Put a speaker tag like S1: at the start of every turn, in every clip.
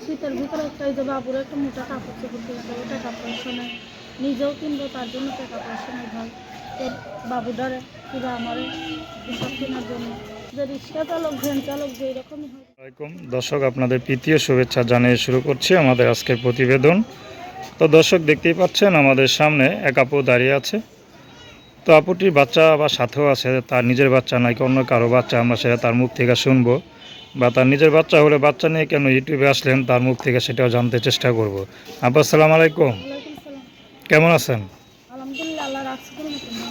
S1: শীতের ভিতরে একটা ওই যে বাবুর একটা মোটা কাপড় চোপড় কিনে দেবো, টাকা পয়সা নেই, নিজেও কিনবো তার জন্য টাকা পয়সা নেই ভাই। তোর বাবুটারে কিংবা আমারে এসব কেনার জন্য যে রিক্সা চালক ভ্যান চালক যে এরকমই হয়।
S2: আসসালামাইকুম দর্শক, আপনাদের প্রীতীয় শুভেচ্ছা জানিয়ে শুরু করছি আমাদের আজকের প্রতিবেদন। তো দর্শক, দেখতেই পাচ্ছেন আমাদের সামনে এক আপু দাঁড়িয়ে আছে। তো আপুটির বাচ্চা বা সাথেও আছে, তার নিজের বাচ্চা নাকি অন্য কারো বাচ্চা, আমরা সেটা তার মুখ থেকে শুনবো। বা তার নিজের বাচ্চা হলে বাচ্চা নিয়ে কেন ইউটিউবে আসলেন তার মুখ থেকে সেটাও জানতে চেষ্টা করব। আপু আসসালামু আলাইকুম,
S1: ওয়ালাইকুম সালাম।
S2: কেমন আছেন?
S1: আলহামদুলিল্লাহ, আল্লাহ রাখছে কোনো মতো না।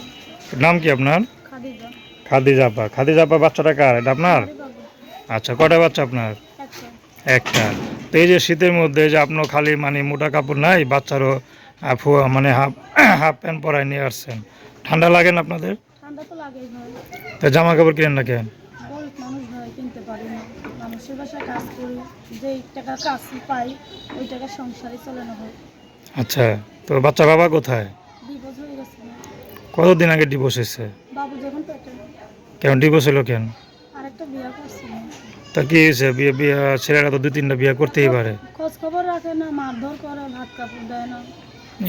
S2: নাম কি আপনার?
S1: খাদিজা।
S2: খাদিজা আপা। খাদিজা আপা, বাচ্চাটা কার? এটা আপনার?
S1: আমারই বাবু।
S2: আচ্ছা, কটা বাচ্চা আপনার?
S1: একটা।
S2: একটা। তো এই যে শীতের মধ্যে যে আপনার খালি মানে মোটা কাপড় নাই, বাচ্চারও মানে হাফ হাফ প্যান্ট পরায় নিয়ে আসছেন, ঠান্ডা লাগে না আপনাদের?
S1: ঠান্ডা তো লাগেই ভাই।
S2: তো জামা কাপড় কিনেন না কেন?
S1: গরিব মানুষ ভাই, কিনতে পারি না। মানুষের বাসায় কাজ করি, যেই টাকা কাজ পাই ওই টাকা সংসারে চলে না ভাই।
S2: আচ্ছা, তো বাচ্চা বাবা কোথায়?
S1: ডিভোর্স হয়ে গেছে ভাই।
S2: কতদিন আগে ডিভোর্স হয়েছে?
S1: বাবু যখন পেটে,
S2: কেন ডিভোর্স হলো কেন?
S1: আরেকটা বিয়ে করছিল।
S2: তা কি হয়েছে? বিয়ে বিয়ে ছেলেরা তো 2-3টা বিয়ে করতেই পারে,
S1: খোঁজ খবর রাখে না, মারধর করে, ভাত কাপড় দেয় না।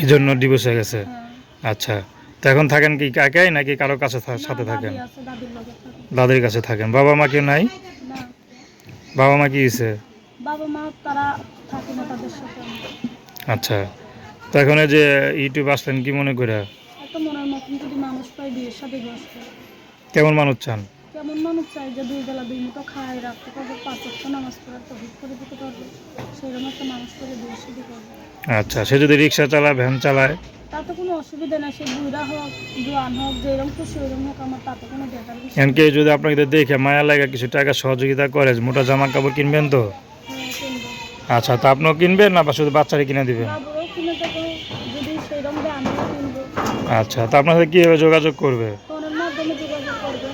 S2: এই জন্য ডিভোর্স হয়ে গেছে।
S1: হ্যাঁ।
S2: আচ্ছা, তো এখন থাকেন কি একাই নাকি কারো কাছে
S1: না,
S2: সাথে থাকেন?
S1: দাদি আছে, দাদির লগে থাকে।
S2: দাদির কাছে থাকেন। বাবা মা কেউ নাই?
S1: না,
S2: বাবা মা কি হয়েছে?
S1: বাবা মা তারা থাকে না তাদের সাথে।
S2: আচ্ছা, তো এখন এই যে ইউটিউব আসলেন কি মনে করে?
S1: একটা মনের মতন যদি মানুষ পাই বিয়ের সাথে বসবে।
S2: কেমন মানুষ চান?
S1: কেমন মানুষ চাই যে দুই বেলা দুই মুঠো খায় রাখতে পারবে, 5 ওয়াক্ত নামাজ পড়ার তৌফিক করে দিতে পারবে, সেরকম একটা মানুষ করে বিয়ের সাথে করবে।
S2: আচ্ছা, সে যদি রিক্সা চালায়, ভ্যান চালায়?
S1: তাতে কোনো অসুবিধা নাই, সে বুড়া হোক জোয়ান হোক, যেরকম খুশি ওইরকম হোক, আমার তাতে কোনো দেখার বিষয়
S2: এমনকি যদি আপনাকে দেখে মায়া লাগে কিছু টাকা সহযোগিতা করে, মোটা জামা কাপড় কিনবেন তো?
S1: হ্যাঁ, কিনবো।
S2: আচ্ছা, তা আপনিও কিনবেন না বা শুধু বাচ্চারে কিনে দিবেন?
S1: বাবুরও কিনে দেবো, যদি সেইরকম দেয় আমিও কিনবো।
S2: আচ্ছা, তা আপনার সাথে কীভাবে যোগাযোগ করবে?
S1: ফোনের মাধ্যমে যোগাযোগ করবে।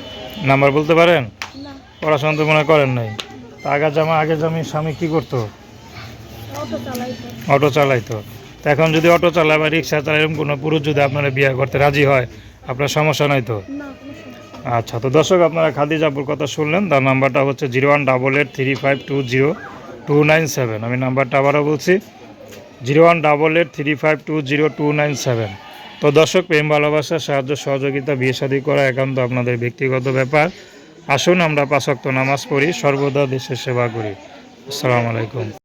S2: নাম্বার বলতে পারেন?
S1: না,
S2: পড়াশোনা তো মনে করেন নাই। তা আগে জামি স্বামী কী করতো?
S1: অটো চালাই তো।
S2: অটো চালাইতো। তো এখন যদি অটো চালায় বা রিক্সা চালায়, এরকম কোনো পুরুষ যদি আপনারা বিয়ে করতে রাজি হয়, আপনার সমস্যা নাই তো?
S1: না, কোনো সমস্যা নেই।
S2: আচ্ছা, তো দর্শক, আপনারা খাদিজা আপুর কথা শুনলেন। তার নাম্বারটা হচ্ছে 01883520297। আমি নাম্বারটা আবারও বলছি, 01883520297। তো দর্শক, প্রেম ভালোবাসা সাহায্য সহযোগিতা বিয়ে শাদী করা একান্ত আপনাদের ব্যক্তিগত ব্যাপার। আসুন আমরা 5 ওয়াক্ত নামাজ পড়ি, সর্বদা দেশের সেবা করি। আসসালামু আলাইকুম।